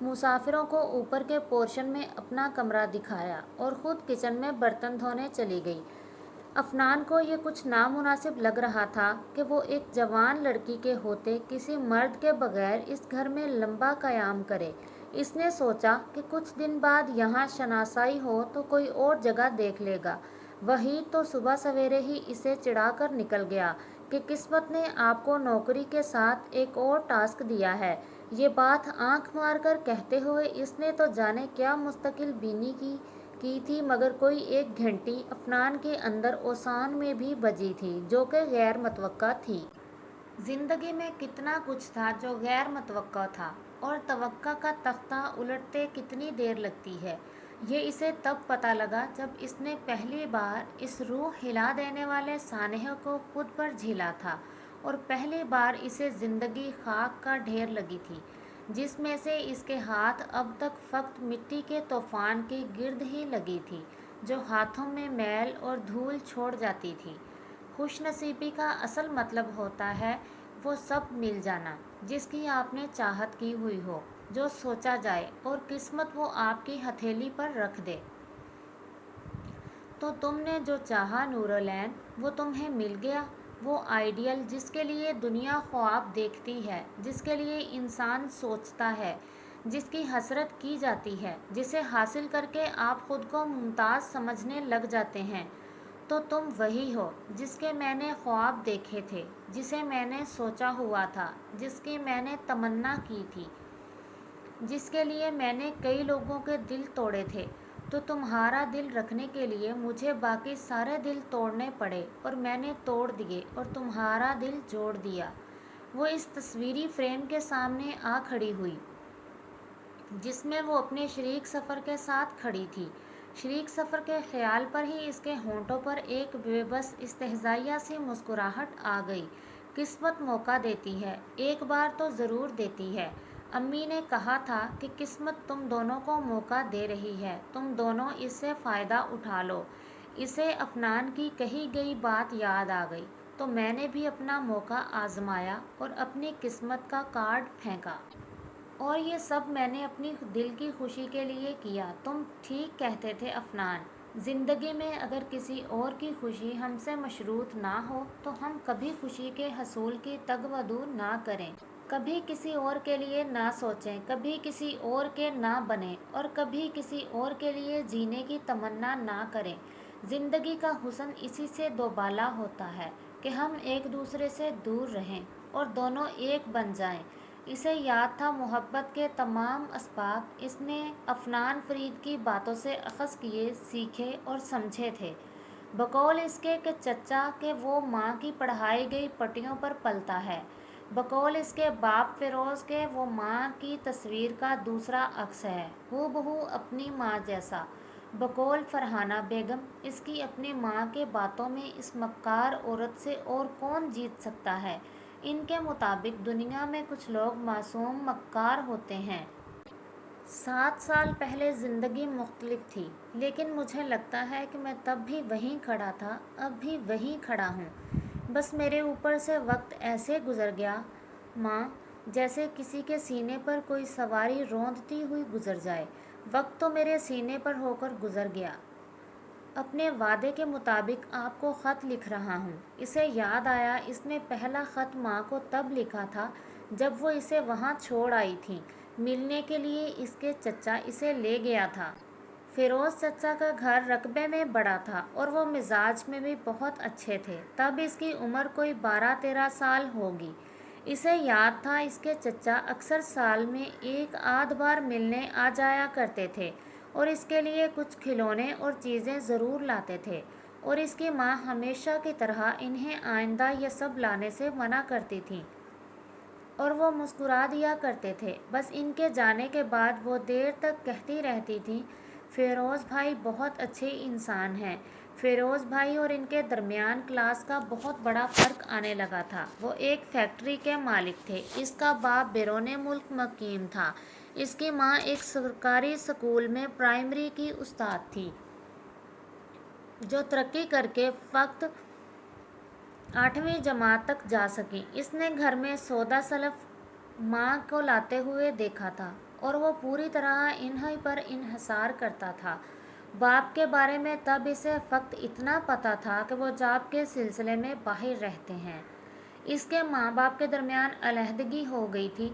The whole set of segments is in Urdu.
مسافروں کو اوپر کے پورشن میں اپنا کمرہ دکھایا اور خود کچن میں برتن دھونے چلی گئی۔ افنان کو یہ کچھ نامناسب لگ رہا تھا کہ وہ ایک جوان لڑکی کے ہوتے کسی مرد کے بغیر اس گھر میں لمبا قیام کرے۔ اس نے سوچا کہ کچھ دن بعد یہاں شناسائی ہو تو کوئی اور جگہ دیکھ لے گا۔ وحید تو صبح سویرے ہی اسے چڑھا کر نکل گیا کہ قسمت نے آپ کو نوکری کے ساتھ ایک اور ٹاسک دیا ہے۔ یہ بات آنکھ مار کر کہتے ہوئے اس نے تو جانے کیا مستقل بینی کی تھی، مگر کوئی ایک گھنٹی افنان کے اندر اوسان میں بھی بجی تھی جو کہ غیر متوقع تھی۔ زندگی میں کتنا کچھ تھا جو غیر متوقع تھا، اور توقع کا تختہ الٹتے کتنی دیر لگتی ہے، یہ اسے تب پتہ لگا جب اس نے پہلی بار اس روح ہلا دینے والے سانحے کو خود پر جھیلا تھا، اور پہلی بار اسے زندگی خاک کا ڈھیر لگی تھی جس میں سے اس کے ہاتھ اب تک فقط مٹی کے طوفان کے گرد ہی لگی تھی جو ہاتھوں میں میل اور دھول چھوڑ جاتی تھی۔ خوش نصیبی کا اصل مطلب ہوتا ہے وہ سب مل جانا جس کی آپ نے چاہت کی ہوئی ہو، جو سوچا جائے اور قسمت وہ آپ کی ہتھیلی پر رکھ دے۔ تو تم نے جو چاہا نورالعین، وہ تمہیں مل گیا، وہ آئیڈیل جس کے لیے دنیا خواب دیکھتی ہے، جس کے لیے انسان سوچتا ہے، جس کی حسرت کی جاتی ہے، جسے حاصل کر کے آپ خود کو ممتاز سمجھنے لگ جاتے ہیں۔ تو تم وہی ہو جس کے میں نے خواب دیکھے تھے، جسے میں نے سوچا ہوا تھا، جس کی میں نے تمنا کی تھی، جس کے لیے میں نے کئی لوگوں کے دل توڑے تھے۔ تو تمہارا دل رکھنے کے لیے مجھے باقی سارے دل توڑنے پڑے، اور میں نے توڑ دیے اور تمہارا دل جوڑ دیا۔ وہ اس تصویری فریم کے سامنے آ کھڑی ہوئی جس میں وہ اپنے شریک سفر کے ساتھ کھڑی تھی۔ شریک سفر کے خیال پر ہی اس کے ہونٹوں پر ایک بے بس استہزائیہ سی مسکراہٹ آ گئی۔ قسمت موقع دیتی ہے، ایک بار تو ضرور دیتی ہے۔ امی نے کہا تھا کہ قسمت تم دونوں کو موقع دے رہی ہے، تم دونوں اس سے فائدہ اٹھا لو۔ اسے افنان کی کہی گئی بات یاد آ گئی، تو میں نے بھی اپنا موقع آزمایا اور اپنی قسمت کا کارڈ پھینکا۔ اور یہ سب میں نے اپنی دل کی خوشی کے لیے کیا۔ تم ٹھیک کہتے تھے افنان، زندگی میں اگر کسی اور کی خوشی ہم سے مشروط نہ ہو تو ہم کبھی خوشی کے حصول کی تگ و دو نہ کریں، کبھی کسی اور کے لیے نہ سوچیں، کبھی کسی اور کے نہ بنیں، اور کبھی کسی اور کے لیے جینے کی تمنا نہ کریں۔ زندگی کا حسن اسی سے دوبالا ہوتا ہے کہ ہم ایک دوسرے سے دور رہیں اور دونوں ایک بن جائیں۔ اسے یاد تھا محبت کے تمام اسباق اس نے افنان فرید کی باتوں سے اخذ کیے، سیکھے اور سمجھے تھے، بقول اس کے کہ چچا کہ وہ ماں کی پڑھائی گئی پٹیوں پر پلتا ہے، بقول اس کے باپ فیروز کے وہ ماں کی تصویر کا دوسرا عکس ہے، ہو بہو اپنی ماں جیسا، بقول فرحانہ بیگم اس کی اپنی ماں کے باتوں میں اس مکار عورت سے اور کون جیت سکتا ہے۔ ان کے مطابق دنیا میں کچھ لوگ معصوم مکار ہوتے ہیں۔ 7 سال پہلے زندگی مختلف تھی، لیکن مجھے لگتا ہے کہ میں تب بھی وہیں کھڑا تھا، اب بھی وہیں کھڑا ہوں، بس میرے اوپر سے وقت ایسے گزر گیا ماں، جیسے کسی کے سینے پر کوئی سواری روندتی ہوئی گزر جائے۔ وقت تو میرے سینے پر ہو کر گزر گیا۔ اپنے وعدے کے مطابق آپ کو خط لکھ رہا ہوں۔ اسے یاد آیا اس نے پہلا خط ماں کو تب لکھا تھا جب وہ اسے وہاں چھوڑ آئی تھیں، ملنے کے لیے اس کے چچا اسے لے گیا تھا۔ فیروز چچا کا گھر رقبے میں بڑا تھا اور وہ مزاج میں بھی بہت اچھے تھے، تب اس کی عمر کوئی 12-13 سال ہوگی۔ اسے یاد تھا اس کے چچا اکثر سال میں ایک آدھ بار ملنے آ جایا کرتے تھے اور اس کے لیے کچھ کھلونے اور چیزیں ضرور لاتے تھے، اور اس کی ماں ہمیشہ کی طرح انہیں آئندہ یہ سب لانے سے منع کرتی تھیں اور وہ مسکرا دیا کرتے تھے۔ بس ان کے جانے کے بعد وہ دیر تک کہتی رہتی تھیں، فیروز بھائی بہت اچھے انسان ہیں۔ فیروز بھائی اور ان کے درمیان کلاس کا بہت بڑا فرق آنے لگا تھا۔ وہ ایک فیکٹری کے مالک تھے، اس کا باپ بیرون ملک مقیم تھا، اس کی ماں ایک سرکاری سکول میں پرائمری کی استاد تھی جو ترقی کر کے فقط 8ویں جماعت تک جا سکیں۔ اس نے گھر میں سودا سلف ماں کو لاتے ہوئے دیکھا تھا اور وہ پوری طرح انہی پر انحصار کرتا تھا۔ باپ کے بارے میں تب اسے فقط اتنا پتہ تھا کہ وہ جاب کے سلسلے میں باہر رہتے ہیں۔ اس کے ماں باپ کے درمیان علیحدگی ہو گئی تھی،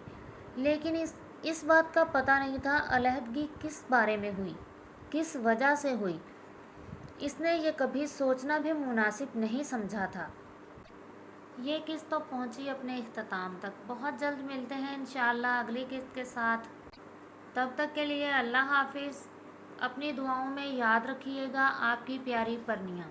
لیکن اس بات کا پتہ نہیں تھا علیحدگی کس بارے میں ہوئی، کس وجہ سے ہوئی۔ اس نے یہ کبھی سوچنا بھی مناسب نہیں سمجھا تھا۔ یہ قسط تو پہنچی اپنے اختتام تک۔ بہت جلد ملتے ہیں انشاءاللہ اگلی قسط کے ساتھ۔ تب تک کے لیے اللہ حافظ۔ اپنی دعاؤں میں یاد رکھیے گا آپ کی پیاری پرنیاں۔